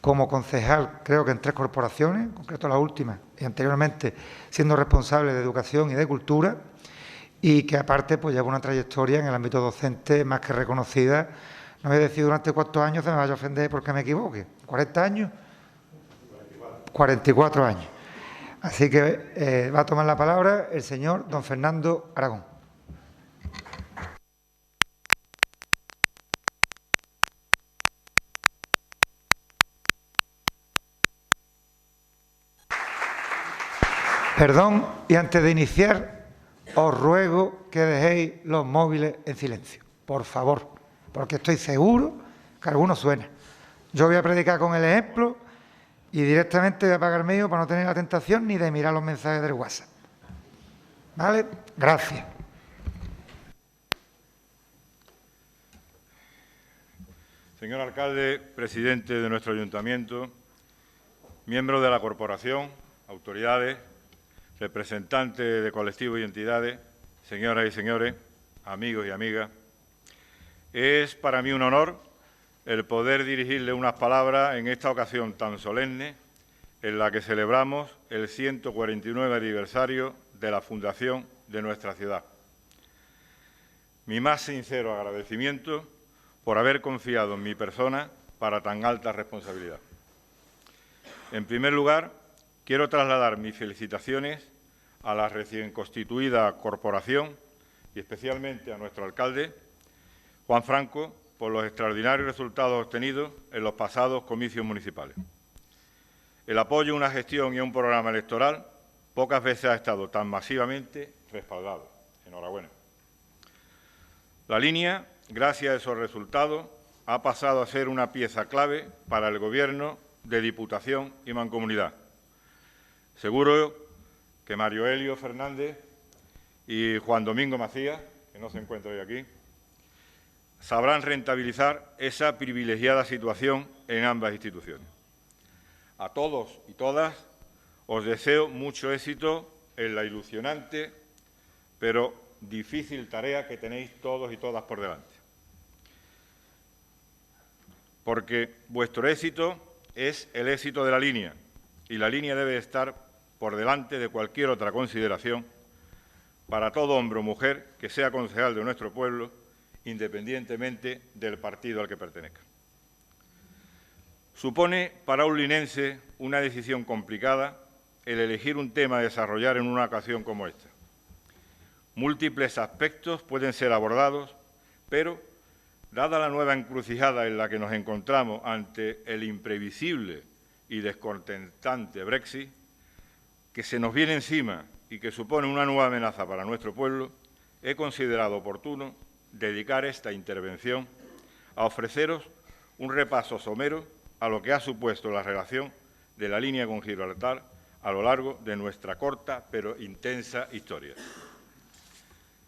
como concejal, creo que en 3 corporaciones, en concreto la última, y anteriormente siendo responsable de Educación y de Cultura, y que aparte pues lleva una trayectoria en el ámbito docente más que reconocida. No voy a decir durante cuántos años, se me vaya a ofender porque me equivoque. ¿40 años? 44 años. Así que va a tomar la palabra el señor don Fernando Aragón. Perdón, y antes de iniciar, os ruego que dejéis los móviles en silencio, por favor, porque estoy seguro que alguno suena. Yo voy a predicar con el ejemplo y directamente voy a apagar el mío para no tener la tentación ni de mirar los mensajes del WhatsApp. ¿Vale? Gracias. Señor alcalde, presidente de nuestro ayuntamiento, miembros de la corporación, autoridades, representantes de colectivos y entidades, señoras y señores, amigos y amigas, es para mí un honor el poder dirigirle unas palabras en esta ocasión tan solemne en la que celebramos el 149 aniversario de la fundación de nuestra ciudad. Mi más sincero agradecimiento por haber confiado en mi persona para tan alta responsabilidad. En primer lugar, quiero trasladar mis felicitaciones a la recién constituida corporación y especialmente a nuestro alcalde, Juan Franco, por los extraordinarios resultados obtenidos en los pasados comicios municipales. El apoyo a una gestión y a un programa electoral pocas veces ha estado tan masivamente respaldado. Enhorabuena. La línea, gracias a esos resultados, ha pasado a ser una pieza clave para el Gobierno de Diputación y Mancomunidad. Seguro que Mario Helio Fernández y Juan Domingo Macías, que no se encuentra hoy aquí, sabrán rentabilizar esa privilegiada situación en ambas instituciones. A todos y todas os deseo mucho éxito en la ilusionante pero difícil tarea que tenéis todos y todas por delante. Porque vuestro éxito es el éxito de la línea y la línea debe estar por delante de cualquier otra consideración para todo hombre o mujer que sea concejal de nuestro pueblo, independientemente del partido al que pertenezca. Supone para un linense una decisión complicada el elegir un tema a desarrollar en una ocasión como esta. Múltiples aspectos pueden ser abordados, pero, dada la nueva encrucijada en la que nos encontramos ante el imprevisible y descontentante Brexit, que se nos viene encima y que supone una nueva amenaza para nuestro pueblo, he considerado oportuno dedicar esta intervención a ofreceros un repaso somero a lo que ha supuesto la relación de la línea con Gibraltar a lo largo de nuestra corta pero intensa historia.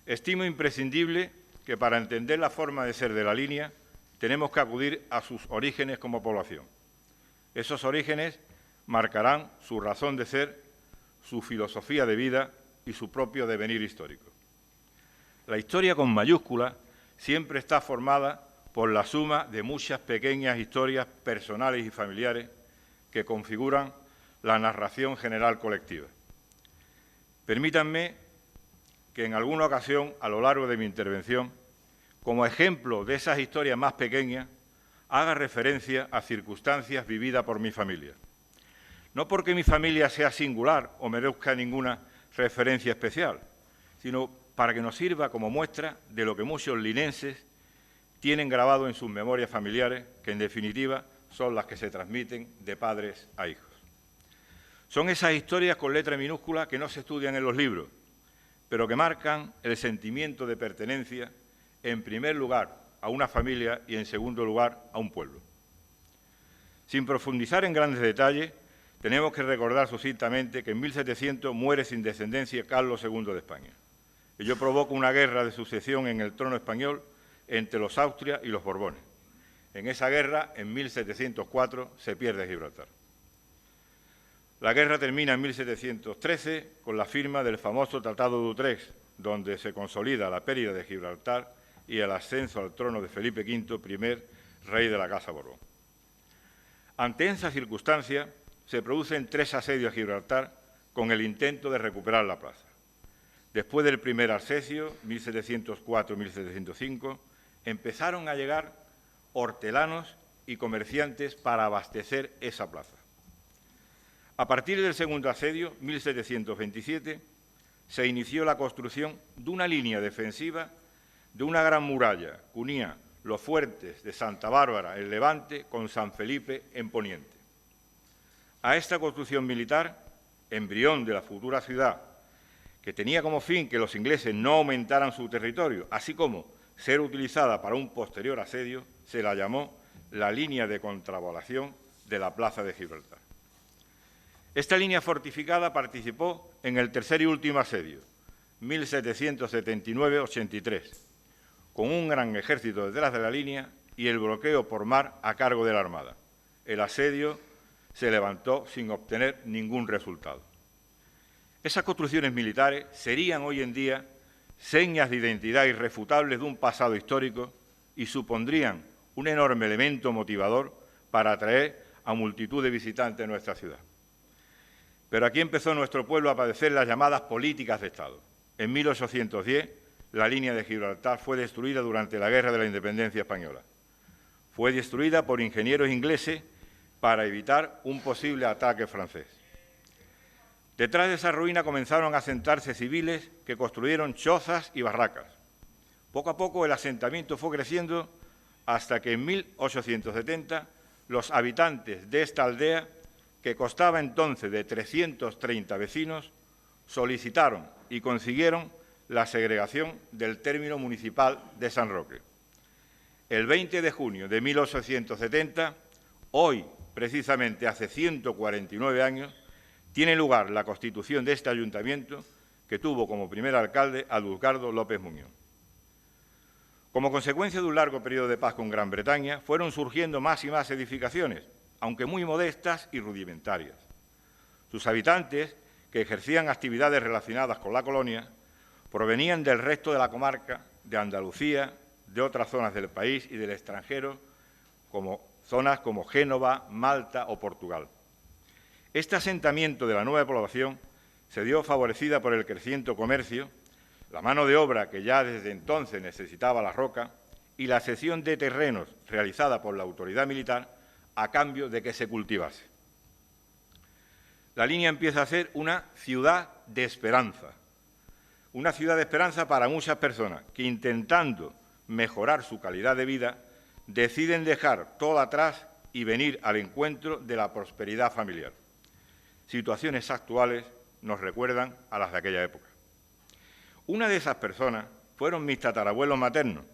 Estimo imprescindible que para entender la forma de ser de la línea tenemos que acudir a sus orígenes como población. Esos orígenes marcarán su razón de ser, su filosofía de vida y su propio devenir histórico. La historia con mayúscula siempre está formada por la suma de muchas pequeñas historias personales y familiares que configuran la narración general colectiva. Permítanme que en alguna ocasión, a lo largo de mi intervención, como ejemplo de esas historias más pequeñas, haga referencia a circunstancias vividas por mi familia. No porque mi familia sea singular o merezca ninguna referencia especial, sino para que nos sirva como muestra de lo que muchos linenses tienen grabado en sus memorias familiares, que en definitiva son las que se transmiten de padres a hijos. Son esas historias con letra minúscula que no se estudian en los libros, pero que marcan el sentimiento de pertenencia, en primer lugar, a una familia y, en segundo lugar, a un pueblo. Sin profundizar en grandes detalles, tenemos que recordar sucintamente que en 1700 muere sin descendencia Carlos II de España. Ello provoca una guerra de sucesión en el trono español entre los Austrias y los Borbones. En esa guerra, en 1704, se pierde Gibraltar. La guerra termina en 1713 con la firma del famoso Tratado de Utrecht, donde se consolida la pérdida de Gibraltar y el ascenso al trono de Felipe V, primer rey de la Casa Borbón. Ante esa circunstancia, se producen 3 asedios a Gibraltar con el intento de recuperar la plaza. Después del primer asedio, 1704-1705, empezaron a llegar hortelanos y comerciantes para abastecer esa plaza. A partir del segundo asedio, 1727, se inició la construcción de una línea defensiva de una gran muralla que unía los fuertes de Santa Bárbara en Levante con San Felipe en Poniente. A esta construcción militar, embrión de la futura ciudad, que tenía como fin que los ingleses no aumentaran su territorio, así como ser utilizada para un posterior asedio, se la llamó la línea de contravalación de la plaza de Gibraltar. Esta línea fortificada participó en el tercer y último asedio, 1779-83, con un gran ejército detrás de la línea y el bloqueo por mar a cargo de la Armada. El asedio se levantó sin obtener ningún resultado. Esas construcciones militares serían hoy en día señas de identidad irrefutables de un pasado histórico y supondrían un enorme elemento motivador para atraer a multitud de visitantes a nuestra ciudad. Pero aquí empezó nuestro pueblo a padecer las llamadas políticas de Estado. En 1810, la línea de Gibraltar fue destruida durante la Guerra de la Independencia Española. Fue destruida por ingenieros ingleses para evitar un posible ataque francés. Detrás de esa ruina comenzaron a asentarse civiles que construyeron chozas y barracas. Poco a poco el asentamiento fue creciendo hasta que en 1870 los habitantes de esta aldea, que constaba entonces de 330 vecinos, solicitaron y consiguieron la segregación del término municipal de San Roque. El 20 de junio de 1870, hoy precisamente hace 149 años, tiene lugar la constitución de este ayuntamiento, que tuvo como primer alcalde a Edgardo López Muñoz. Como consecuencia de un largo periodo de paz con Gran Bretaña, fueron surgiendo más y más edificaciones, aunque muy modestas y rudimentarias. Sus habitantes, que ejercían actividades relacionadas con la colonia, provenían del resto de la comarca, de Andalucía, de otras zonas del país y del extranjero, como zonas como Génova, Malta o Portugal. Este asentamiento de la nueva población se dio favorecida por el creciente comercio, la mano de obra que ya desde entonces necesitaba la roca y la cesión de terrenos realizada por la autoridad militar a cambio de que se cultivase. La línea empieza a ser una ciudad de esperanza para muchas personas que, intentando mejorar su calidad de vida, deciden dejar todo atrás y venir al encuentro de la prosperidad familiar. Situaciones actuales nos recuerdan a las de aquella época. Una de esas personas fueron mis tatarabuelos maternos,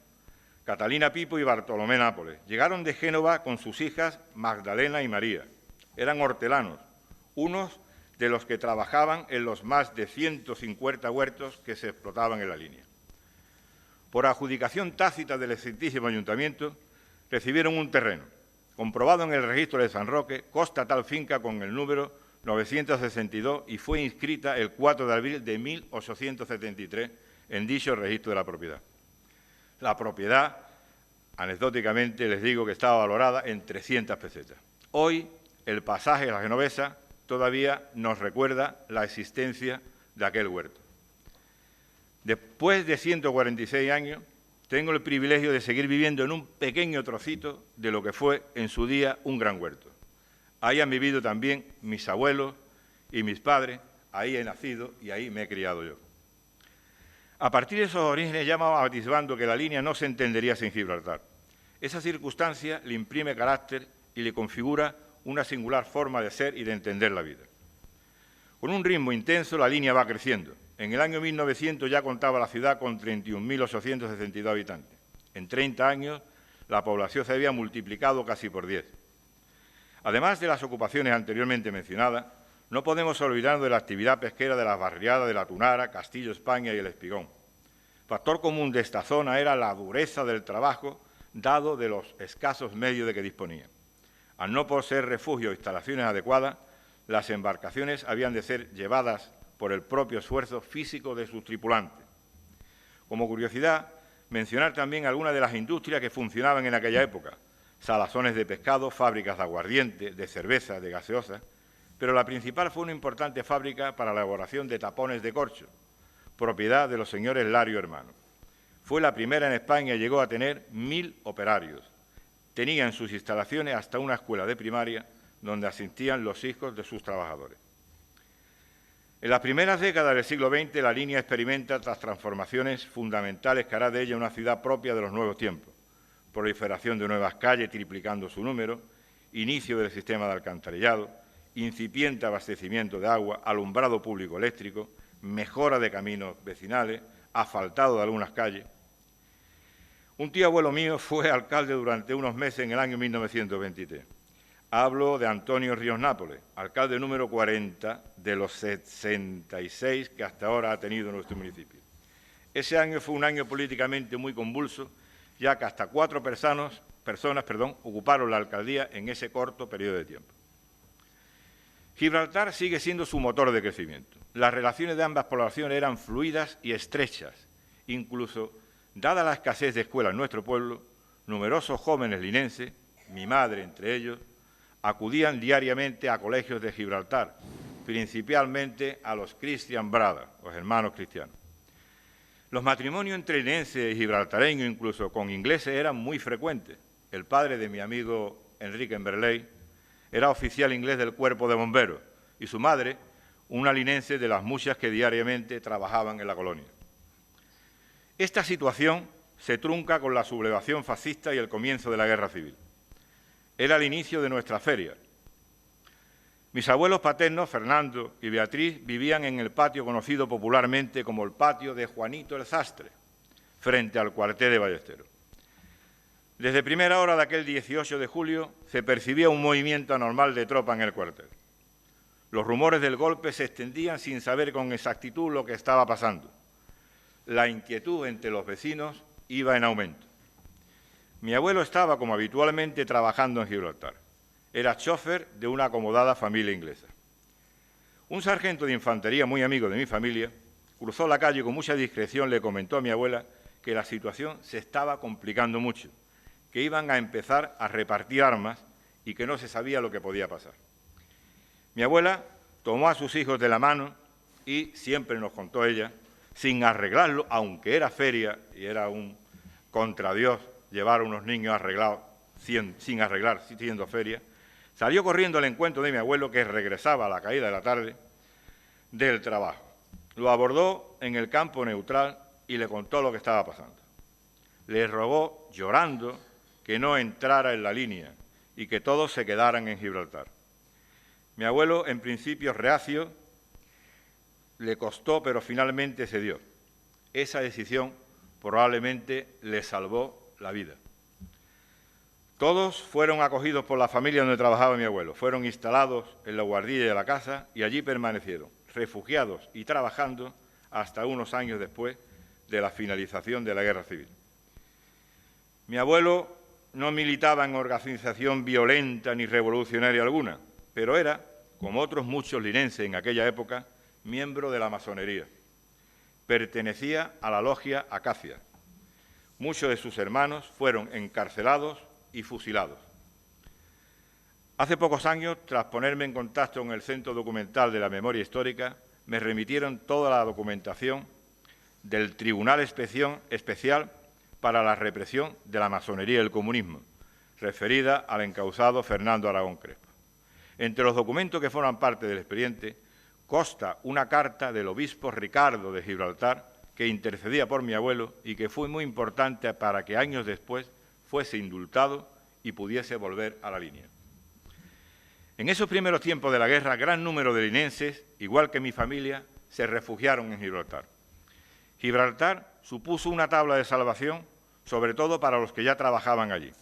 Catalina Pipo y Bartolomé Nápoles. Llegaron de Génova con sus hijas Magdalena y María. Eran hortelanos, unos de los que trabajaban en los más de 150 huertos que se explotaban en la línea. Por adjudicación tácita del excelentísimo ayuntamiento, recibieron un terreno, comprobado en el registro de San Roque, consta tal finca con el número 962 y fue inscrita el 4 de abril de 1873 en dicho registro de la propiedad. La propiedad, anecdóticamente, les digo que estaba valorada en 300 pesetas. Hoy, el pasaje de la Genovesa todavía nos recuerda la existencia de aquel huerto. Después de 146 años, tengo el privilegio de seguir viviendo en un pequeño trocito de lo que fue en su día un gran huerto. Ahí han vivido también mis abuelos y mis padres, ahí he nacido y ahí me he criado yo. A partir de esos orígenes ya vamos atisbando que la línea no se entendería sin Gibraltar. Esa circunstancia le imprime carácter y le configura una singular forma de ser y de entender la vida. Con un ritmo intenso la línea va creciendo. En el año 1900 ya contaba la ciudad con 31.862 habitantes. En 30 años la población se había multiplicado casi por 10. Además de las ocupaciones anteriormente mencionadas, no podemos olvidarnos de la actividad pesquera de las barriadas de La Tunara, Castillo España y El Espigón. Factor común de esta zona era la dureza del trabajo, dado de los escasos medios de que disponía. Al no poseer refugio o instalaciones adecuadas, las embarcaciones habían de ser llevadas por el propio esfuerzo físico de sus tripulantes. Como curiosidad, mencionar también algunas de las industrias que funcionaban en aquella época. salazones de pescado, fábricas de aguardiente, de cerveza, de gaseosa, pero la principal fue una importante fábrica para la elaboración de tapones de corcho, propiedad de los señores Lario Hermanos. Fue la primera en España y llegó a tener 1000 operarios. Tenía en sus instalaciones hasta una escuela de primaria donde asistían los hijos de sus trabajadores. En las primeras décadas del siglo XX, la línea experimenta las transformaciones fundamentales que hará de ella una ciudad propia de los nuevos tiempos. Proliferación de nuevas calles, triplicando su número, inicio del sistema de alcantarillado, incipiente abastecimiento de agua, alumbrado público eléctrico, mejora de caminos vecinales, asfaltado de algunas calles. Un tío abuelo mío fue alcalde durante unos meses en el año 1923. Hablo de Antonio Ríos Nápoles, alcalde número 40 de los 66 que hasta ahora ha tenido nuestro municipio. Ese año fue un año políticamente muy convulso, ya que hasta 4 personas ocuparon la alcaldía en ese corto periodo de tiempo. Gibraltar sigue siendo su motor de crecimiento. Las relaciones de ambas poblaciones eran fluidas y estrechas. Incluso, dada la escasez de escuelas en nuestro pueblo, numerosos jóvenes linenses, mi madre entre ellos, acudían diariamente a colegios de Gibraltar, principalmente a los Christian Brothers, los hermanos cristianos. Los matrimonios entre linenses y gibraltareños, incluso con ingleses, eran muy frecuentes. El padre de mi amigo Enrique Emberley era oficial inglés del Cuerpo de Bomberos y su madre, una linense de las muchas que diariamente trabajaban en la colonia. Esta situación se trunca con la sublevación fascista y el comienzo de la Guerra Civil. Era el inicio de nuestra feria. Mis abuelos paternos, Fernando y Beatriz, vivían en el patio conocido popularmente como el patio de Juanito el Sastre, frente al cuartel de Ballesteros. Desde primera hora de aquel 18 de julio se percibía un movimiento anormal de tropa en el cuartel. Los rumores del golpe se extendían sin saber con exactitud lo que estaba pasando. La inquietud entre los vecinos iba en aumento. Mi abuelo estaba, como habitualmente, trabajando en Gibraltar. Era chofer de una acomodada familia inglesa. Un sargento de infantería muy amigo de mi familia cruzó la calle y con mucha discreción le comentó a mi abuela que la situación se estaba complicando mucho, que iban a empezar a repartir armas y que no se sabía lo que podía pasar. Mi abuela tomó a sus hijos de la mano y, siempre nos contó ella, sin arreglarlo, aunque era feria y era un contra Dios llevar a unos niños arreglados sin arreglar, siendo feria, salió corriendo al encuentro de mi abuelo, que regresaba a la caída de la tarde del trabajo. Lo abordó en el campo neutral y le contó lo que estaba pasando. Le rogó, llorando, que no entrara en la línea y que todos se quedaran en Gibraltar. Mi abuelo, en principio reacio, le costó, pero finalmente cedió. Esa decisión probablemente le salvó la vida. Todos fueron acogidos por la familia donde trabajaba mi abuelo, fueron instalados en la guardilla de la casa y allí permanecieron, refugiados y trabajando hasta unos años después de la finalización de la Guerra Civil. Mi abuelo no militaba en organización violenta ni revolucionaria alguna, pero era, como otros muchos linenses en aquella época, miembro de la masonería. Pertenecía a la logia Acacia. Muchos de sus hermanos fueron encarcelados y fusilados. Hace pocos años, tras ponerme en contacto con el Centro Documental de la Memoria Histórica, me remitieron toda la documentación del Tribunal Especial para la Represión de la Masonería y el Comunismo, referida al encausado Fernando Aragón Crespo. Entre los documentos que forman parte del expediente consta una carta del obispo Ricardo de Gibraltar que intercedía por mi abuelo y que fue muy importante para que años después fuese indultado y pudiese volver a la línea. En esos primeros tiempos de la guerra, gran número de linenses, igual que mi familia, se refugiaron en Gibraltar. Gibraltar supuso una tabla de salvación, sobre todo para los que ya trabajaban allí.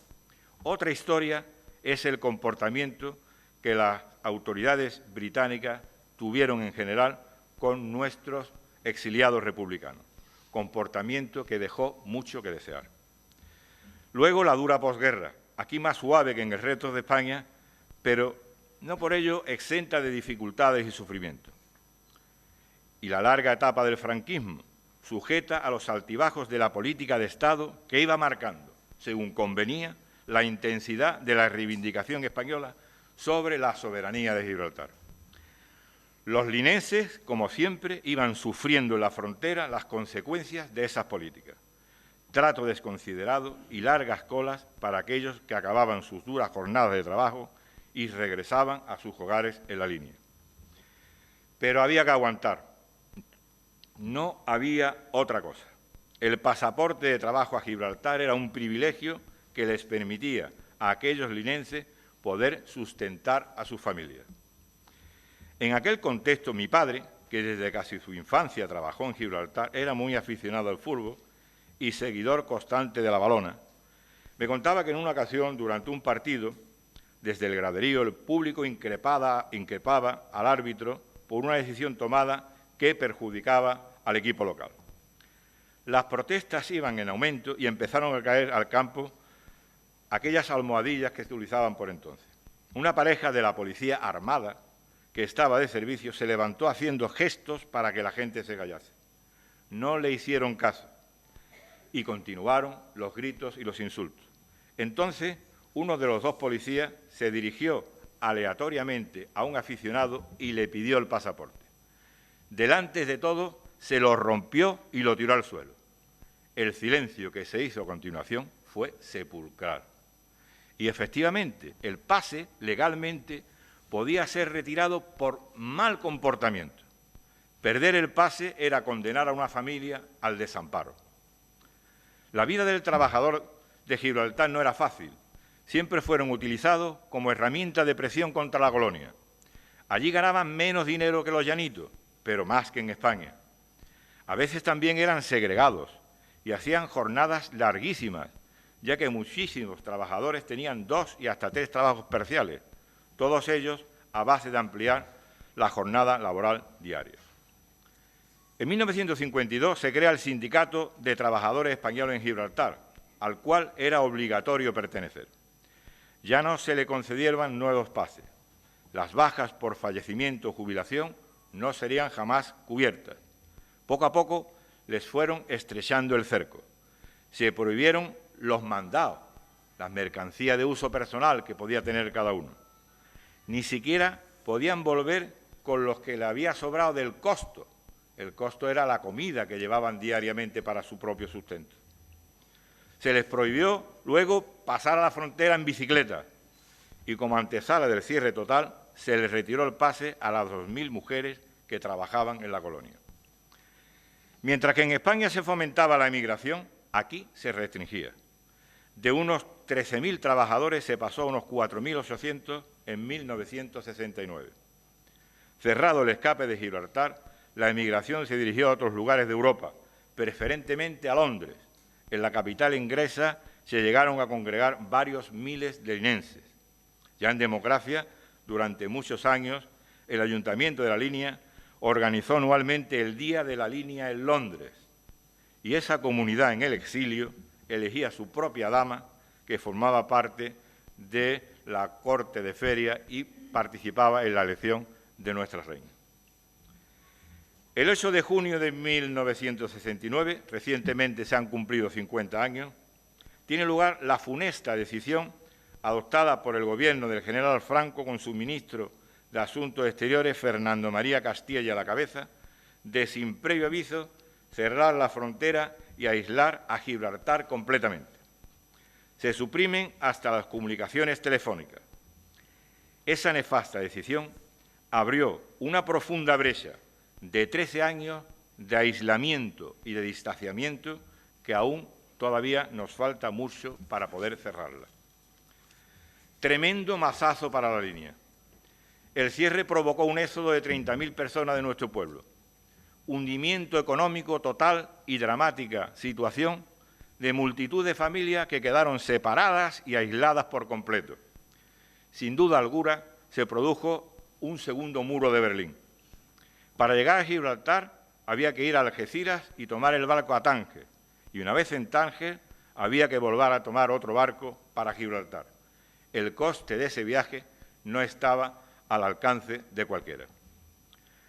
Otra historia es el comportamiento que las autoridades británicas tuvieron en general con nuestros exiliados republicanos, comportamiento que dejó mucho que desear. Luego la dura posguerra, aquí más suave que en el resto de España, pero no por ello exenta de dificultades y sufrimientos. Y la larga etapa del franquismo, sujeta a los altibajos de la política de Estado que iba marcando, según convenía, la intensidad de la reivindicación española sobre la soberanía de Gibraltar. Los linenses, como siempre, iban sufriendo en la frontera las consecuencias de esas políticas. Trato desconsiderado y largas colas para aquellos que acababan sus duras jornadas de trabajo y regresaban a sus hogares en la línea. Pero había que aguantar. No había otra cosa. El pasaporte de trabajo a Gibraltar era un privilegio que les permitía a aquellos linenses poder sustentar a sus familias. En aquel contexto, mi padre, que desde casi su infancia trabajó en Gibraltar, era muy aficionado al fútbol y seguidor constante de la Valona, me contaba que en una ocasión, durante un partido, desde el graderío, el público increpaba al árbitro por una decisión tomada que perjudicaba al equipo local. Las protestas iban en aumento y empezaron a caer al campo aquellas almohadillas que se utilizaban por entonces. Una pareja de la policía armada que estaba de servicio se levantó haciendo gestos para que la gente se callase. No le hicieron caso y continuaron los gritos y los insultos. Entonces, uno de los dos policías se dirigió aleatoriamente a un aficionado y le pidió el pasaporte. Delante de todo, se lo rompió y lo tiró al suelo. El silencio que se hizo a continuación fue sepulcral. Y efectivamente, el pase legalmente podía ser retirado por mal comportamiento. Perder el pase era condenar a una familia al desamparo. La vida del trabajador de Gibraltar no era fácil. Siempre fueron utilizados como herramienta de presión contra la colonia. Allí ganaban menos dinero que los llanitos, pero más que en España. A veces también eran segregados y hacían jornadas larguísimas, ya que muchísimos trabajadores tenían 2 y hasta 3 trabajos parciales, todos ellos a base de ampliar la jornada laboral diaria. En 1952 se crea el Sindicato de Trabajadores Españoles en Gibraltar, al cual era obligatorio pertenecer. Ya no se le concedieron nuevos pases. Las bajas por fallecimiento o jubilación no serían jamás cubiertas. Poco a poco les fueron estrechando el cerco. Se prohibieron los mandados, las mercancías de uso personal que podía tener cada uno. Ni siquiera podían volver con los que le había sobrado del costo. El costo era la comida que llevaban diariamente para su propio sustento. Se les prohibió luego pasar a la frontera en bicicleta y como antesala del cierre total se les retiró el pase a las 2.000 mujeres que trabajaban en la colonia. Mientras que en España se fomentaba la emigración, aquí se restringía. De unos 13.000 trabajadores se pasó a unos 4.800 en 1969. Cerrado el escape de Gibraltar, la emigración se dirigió a otros lugares de Europa, preferentemente a Londres. En la capital inglesa se llegaron a congregar varios miles de linenses. Ya en democracia, durante muchos años, el Ayuntamiento de la Línea organizó anualmente el Día de la Línea en Londres y esa comunidad en el exilio elegía su propia dama que formaba parte de la corte de feria y participaba en la elección de nuestra reina. El 8 de junio de 1969, recientemente se han cumplido 50 años, tiene lugar la funesta decisión adoptada por el gobierno del general Franco con su ministro de Asuntos Exteriores, Fernando María Castilla, a la cabeza, de sin previo aviso cerrar la frontera y aislar a Gibraltar completamente. Se suprimen hasta las comunicaciones telefónicas. Esa nefasta decisión abrió una profunda brecha de 13 años de aislamiento y de distanciamiento que aún todavía nos falta mucho para poder cerrarla. Tremendo mazazo para la línea. El cierre provocó un éxodo de 30.000 personas de nuestro pueblo, hundimiento económico total y dramática situación de multitud de familias que quedaron separadas y aisladas por completo. Sin duda alguna, se produjo un segundo muro de Berlín. Para llegar a Gibraltar había que ir a Algeciras y tomar el barco a Tánger, y una vez en Tánger había que volver a tomar otro barco para Gibraltar. El coste de ese viaje no estaba al alcance de cualquiera.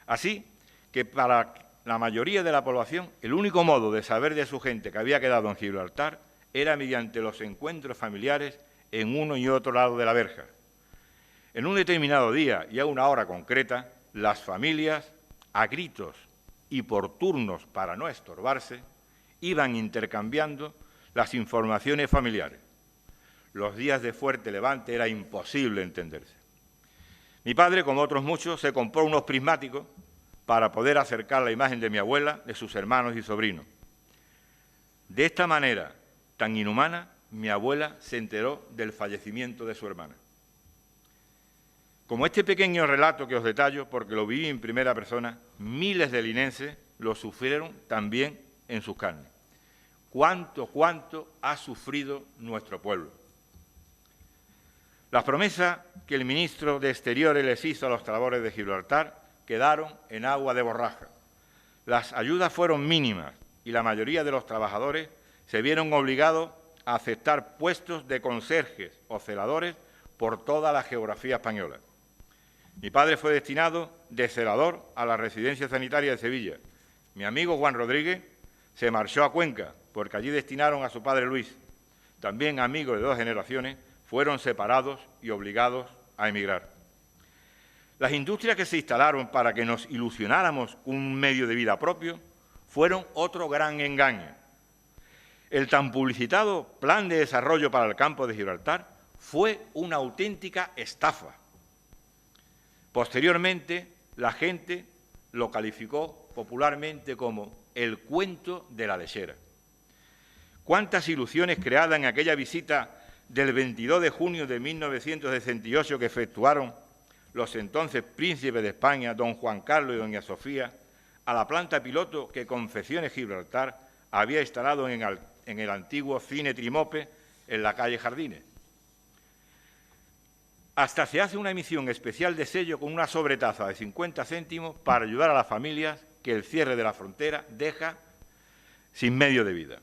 Así que para la mayoría de la población, el único modo de saber de su gente que había quedado en Gibraltar era mediante los encuentros familiares en uno y otro lado de la verja. En un determinado día y a una hora concreta, las familias, a gritos y por turnos para no estorbarse, iban intercambiando las informaciones familiares. Los días de fuerte levante era imposible entenderse. Mi padre, como otros muchos, se compró unos prismáticos para poder acercar la imagen de mi abuela, de sus hermanos y sobrinos. De esta manera tan inhumana, mi abuela se enteró del fallecimiento de su hermana. Como este pequeño relato que os detallo, porque lo viví en primera persona, miles de linenses lo sufrieron también en sus carnes. ¿Cuánto ha sufrido nuestro pueblo? Las promesas que el ministro de Exteriores les hizo a los trabajadores de Gibraltar quedaron en agua de borraja. Las ayudas fueron mínimas y la mayoría de los trabajadores se vieron obligados a aceptar puestos de conserjes o celadores por toda la geografía española. Mi padre fue destinado de celador a la residencia sanitaria de Sevilla. Mi amigo Juan Rodríguez se marchó a Cuenca, porque allí destinaron a su padre Luis. También amigos de 2 generaciones fueron separados y obligados a emigrar. Las industrias que se instalaron para que nos ilusionáramos con un medio de vida propio fueron otro gran engaño. El tan publicitado Plan de Desarrollo para el Campo de Gibraltar fue una auténtica estafa. Posteriormente, la gente lo calificó popularmente como el cuento de la lechera. ¿Cuántas ilusiones creadas en aquella visita del 22 de junio de 1968 que efectuaron los entonces príncipes de España, don Juan Carlos y doña Sofía, a la planta piloto que Confecciones Gibraltar había instalado en el antiguo Cine Trimope en la calle Jardines? Hasta se hace una emisión especial de sello con una sobretasa de 50 céntimos para ayudar a las familias que el cierre de la frontera deja sin medio de vida.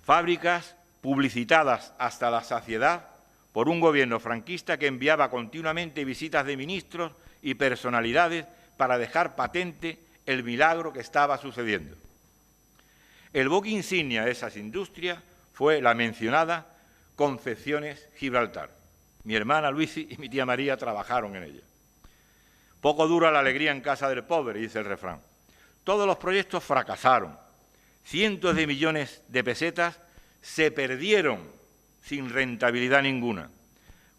Fábricas publicitadas hasta la saciedad por un gobierno franquista que enviaba continuamente visitas de ministros y personalidades para dejar patente el milagro que estaba sucediendo. El buque insignia de esas industrias fue la mencionada Confecciones Gibraltar. Mi hermana Luisi y mi tía María trabajaron en ella. Poco dura la alegría en casa del pobre, dice el refrán. Todos los proyectos fracasaron. Cientos de millones de pesetas se perdieron sin rentabilidad ninguna.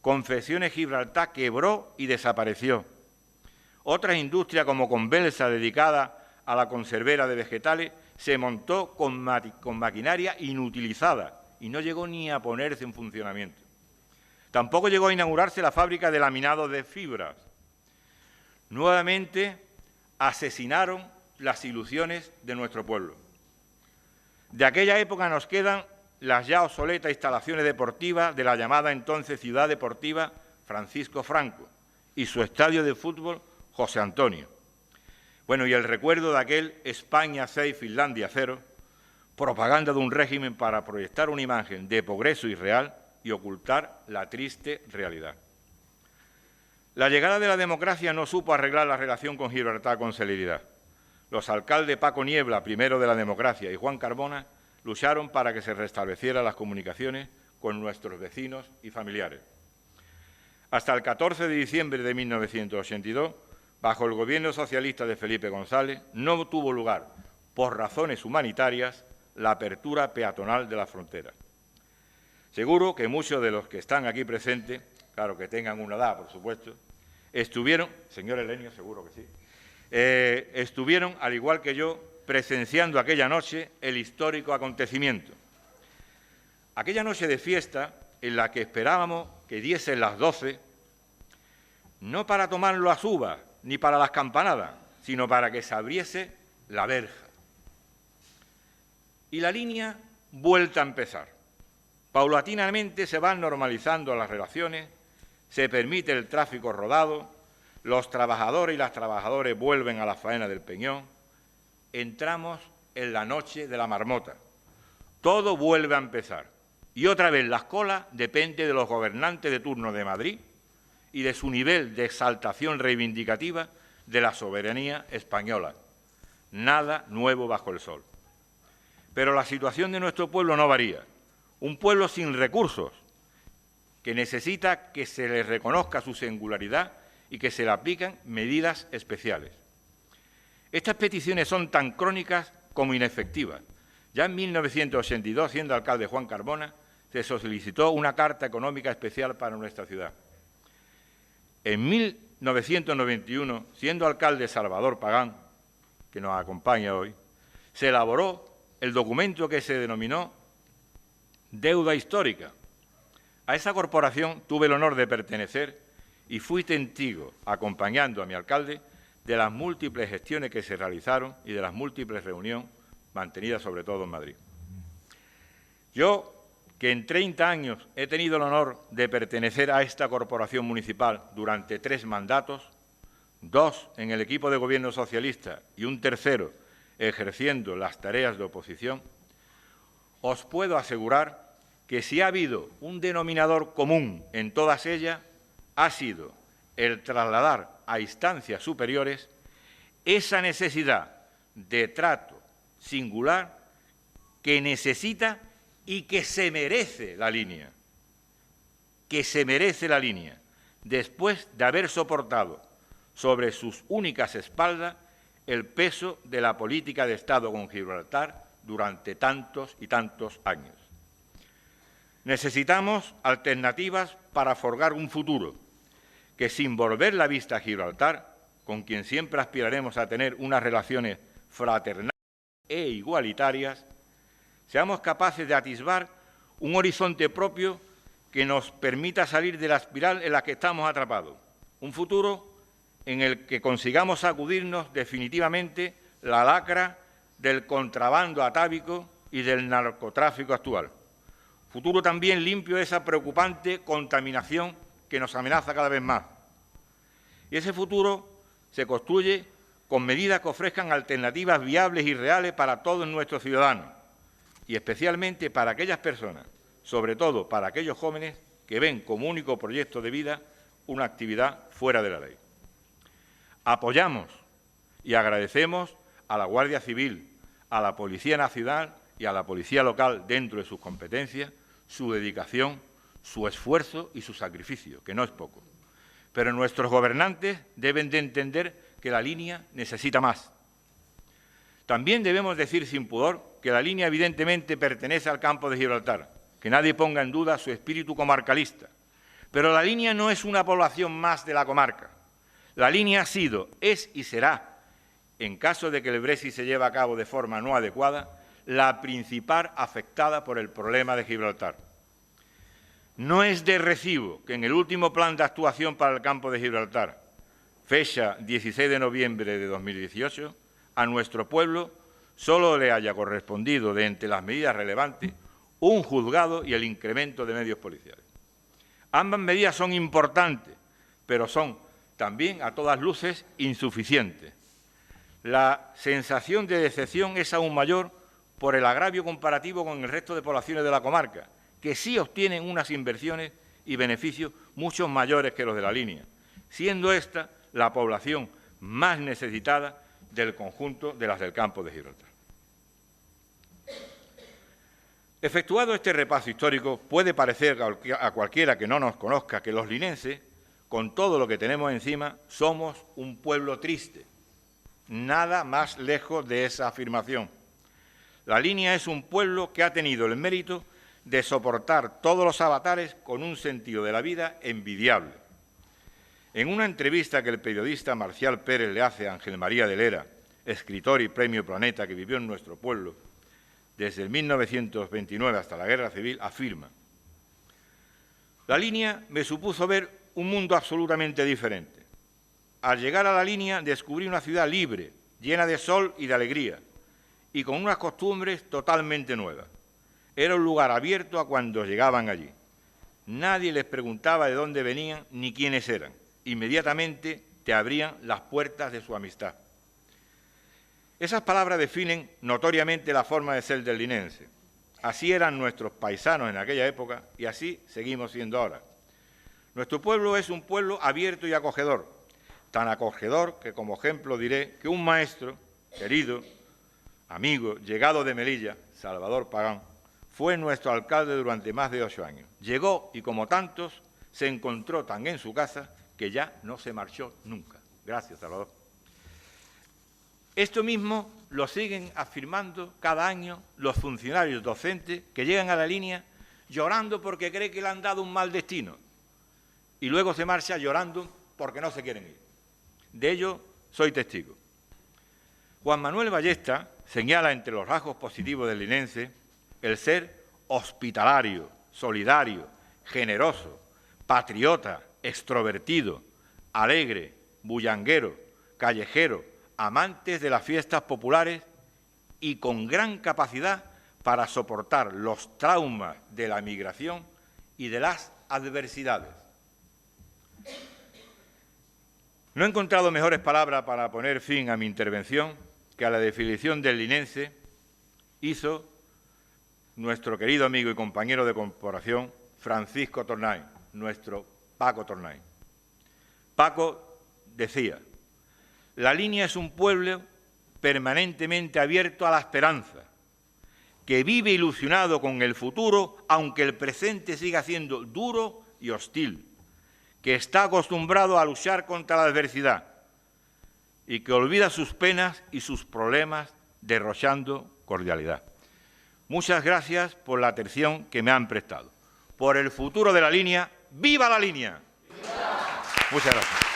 Confecciones Gibraltar quebró y desapareció. Otras industrias, como Convelsa, dedicada a la conservera de vegetales, se montó con maquinaria inutilizada y no llegó ni a ponerse en funcionamiento. Tampoco llegó a inaugurarse la fábrica de laminado de fibras. Nuevamente asesinaron las ilusiones de nuestro pueblo. De aquella época nos quedan las ya obsoletas instalaciones deportivas de la llamada entonces Ciudad Deportiva Francisco Franco y su estadio de fútbol José Antonio. Bueno, y el recuerdo de aquel España 6, Finlandia 0, propaganda de un régimen para proyectar una imagen de progreso irreal y ocultar la triste realidad. La llegada de la democracia no supo arreglar la relación con Gibraltar con celeridad. Los alcaldes Paco Niebla, primero de la democracia, y Juan Carbona lucharon para que se restablecieran las comunicaciones con nuestros vecinos y familiares. Hasta el 14 de diciembre de 1982, bajo el gobierno socialista de Felipe González, no tuvo lugar, por razones humanitarias, la apertura peatonal de la frontera. Seguro que muchos de los que están aquí presentes, claro que tengan una edad, por supuesto, estuvieron, señor Elenio, seguro que sí, estuvieron, al igual que yo, presenciando aquella noche el histórico acontecimiento. Aquella noche de fiesta en la que esperábamos que diesen las 12, no para tomar las uvas ni para las campanadas, sino para que se abriese la verja. Y la línea vuelta a empezar. Paulatinamente se van normalizando las relaciones, se permite el tráfico rodado, los trabajadores y las trabajadoras vuelven a la faena del Peñón, entramos en la noche de la marmota. Todo vuelve a empezar. Y otra vez la cola depende de los gobernantes de turno de Madrid y de su nivel de exaltación reivindicativa de la soberanía española. Nada nuevo bajo el sol. Pero la situación de nuestro pueblo no varía. Un pueblo sin recursos que necesita que se le reconozca su singularidad y que se le apliquen medidas especiales. Estas peticiones son tan crónicas como inefectivas. Ya en 1982, siendo alcalde Juan Carmona, se solicitó una carta económica especial para nuestra ciudad. En 1991, siendo alcalde Salvador Pagán, que nos acompaña hoy, se elaboró el documento que se denominó Deuda Histórica. A esa corporación tuve el honor de pertenecer y fui testigo, acompañando a mi alcalde, de las múltiples gestiones que se realizaron y de las múltiples reuniones mantenidas, sobre todo en Madrid. Yo, que en 30 años he tenido el honor de pertenecer a esta corporación municipal durante 3 mandatos, 2 en el equipo de gobierno socialista y un tercero ejerciendo las tareas de oposición, os puedo asegurar que si ha habido un denominador común en todas ellas, ha sido el trasladar a instancias superiores esa necesidad de trato singular que necesita y que se merece la línea, después de haber soportado sobre sus únicas espaldas el peso de la política de Estado con Gibraltar durante tantos y tantos años. Necesitamos alternativas para forjar un futuro que, sin volver la vista a Gibraltar, con quien siempre aspiraremos a tener unas relaciones fraternales e igualitarias, seamos capaces de atisbar un horizonte propio que nos permita salir de la espiral en la que estamos atrapados, un futuro en el que consigamos sacudirnos definitivamente la lacra del contrabando atávico y del narcotráfico actual. Futuro también limpio de esa preocupante contaminación que nos amenaza cada vez más. Y ese futuro se construye con medidas que ofrezcan alternativas viables y reales para todos nuestros ciudadanos, y especialmente para aquellas personas, sobre todo para aquellos jóvenes que ven como único proyecto de vida una actividad fuera de la ley. Apoyamos y agradecemos a la Guardia Civil, a la Policía Nacional y a la Policía Local, dentro de sus competencias, su dedicación, su esfuerzo y su sacrificio, que no es poco. Pero nuestros gobernantes deben de entender que la línea necesita más. También debemos decir sin pudor que la línea evidentemente pertenece al campo de Gibraltar, que nadie ponga en duda su espíritu comarcalista. Pero la línea no es una población más de la comarca. La línea ha sido, es y será, en caso de que el Brexit se lleve a cabo de forma no adecuada, la principal afectada por el problema de Gibraltar. No es de recibo que en el último plan de actuación para el campo de Gibraltar, fecha 16 de noviembre de 2018, a nuestro pueblo solo le haya correspondido, de entre las medidas relevantes, un juzgado y el incremento de medios policiales. Ambas medidas son importantes, pero son también, a todas luces, insuficientes. La sensación de decepción es aún mayor por el agravio comparativo con el resto de poblaciones de la comarca, que sí obtienen unas inversiones y beneficios mucho mayores que los de la línea, siendo esta la población más necesitada del conjunto de las del campo de Gibraltar. Efectuado este repaso histórico, puede parecer a cualquiera que no nos conozca que los linenses, con todo lo que tenemos encima, somos un pueblo triste. Nada más lejos de esa afirmación. La línea es un pueblo que ha tenido el mérito de soportar todos los avatares con un sentido de la vida envidiable. En una entrevista que el periodista Marcial Pérez le hace a Ángel María de Lera, escritor y premio Planeta que vivió en nuestro pueblo desde el 1929 hasta la Guerra Civil, afirma: la línea me supuso ver un mundo absolutamente diferente. Al llegar a la línea descubrí una ciudad libre, llena de sol y de alegría, y con unas costumbres totalmente nuevas. Era un lugar abierto a cuando llegaban allí. Nadie les preguntaba de dónde venían ni quiénes eran. Inmediatamente te abrían las puertas de su amistad. Esas palabras definen notoriamente la forma de ser del linense. Así eran nuestros paisanos en aquella época y así seguimos siendo ahora. Nuestro pueblo es un pueblo abierto y acogedor, tan acogedor que como ejemplo diré que un maestro, querido, amigo, llegado de Melilla, Salvador Pagán, Fue nuestro alcalde durante más de 8 años. Llegó y, como tantos, se encontró tan en su casa que ya no se marchó nunca. Gracias, Salvador. Esto mismo lo siguen afirmando cada año los funcionarios docentes que llegan a la línea llorando porque creen que le han dado un mal destino y luego se marcha llorando porque no se quieren ir. De ello soy testigo. Juan Manuel Ballesta señala entre los rasgos positivos del linense el ser hospitalario, solidario, generoso, patriota, extrovertido, alegre, bullanguero, callejero, amantes de las fiestas populares y con gran capacidad para soportar los traumas de la migración y de las adversidades. No he encontrado mejores palabras para poner fin a mi intervención que a la definición del linense hizo nuestro querido amigo y compañero de corporación Francisco Tornay, nuestro Paco Tornay. Paco decía: la línea es un pueblo permanentemente abierto a la esperanza, que vive ilusionado con el futuro, aunque el presente siga siendo duro y hostil, que está acostumbrado a luchar contra la adversidad y que olvida sus penas y sus problemas derrochando cordialidad. Muchas gracias por la atención que me han prestado. Por el futuro de la línea, ¡viva la línea! ¡Viva! Muchas gracias.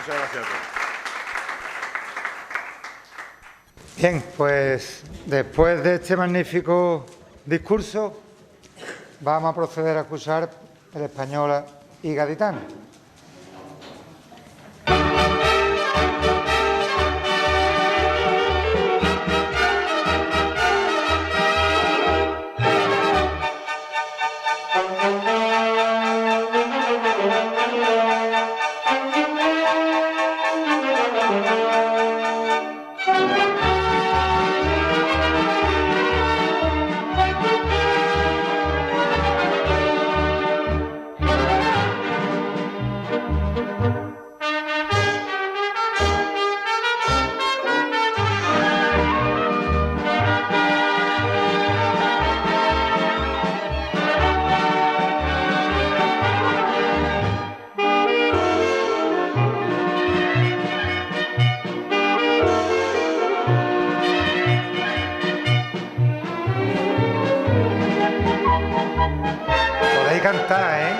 Muchas gracias a todos. Bien, pues después de este magnífico discurso vamos a proceder a escuchar el española y gaditano. Cantar, ¿eh?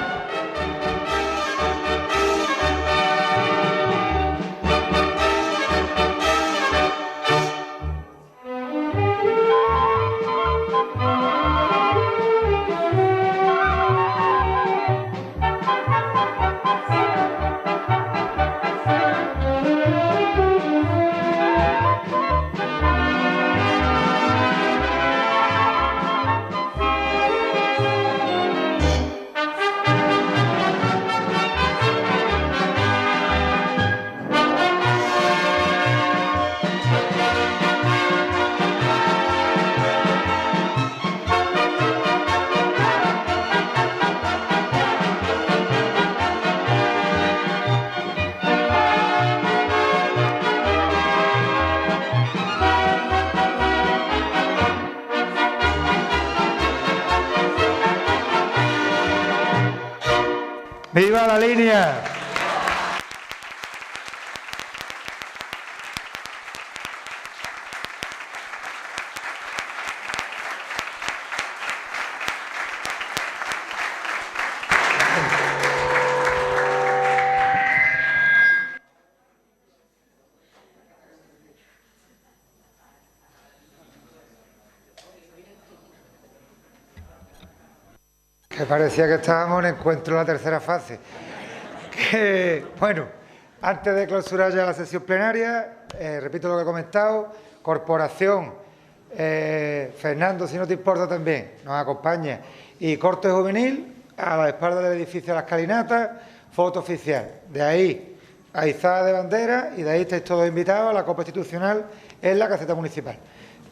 ¡Viva la línea! Que parecía que estábamos en encuentro en la tercera fase. Bueno, antes de clausurar ya la sesión plenaria, repito lo que he comentado, corporación, Fernando, si no te importa también, nos acompaña, y corte juvenil a la espalda del edificio de las Calinatas, foto oficial. De ahí a izada de bandera y de ahí estáis todos invitados a la copa institucional en la caseta municipal.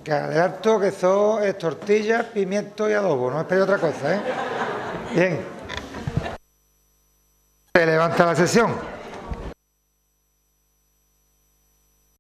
Que adelanto que eso es tortilla, pimiento y adobo, no esperéis otra cosa, ¿eh? Bien. Se levanta la sesión.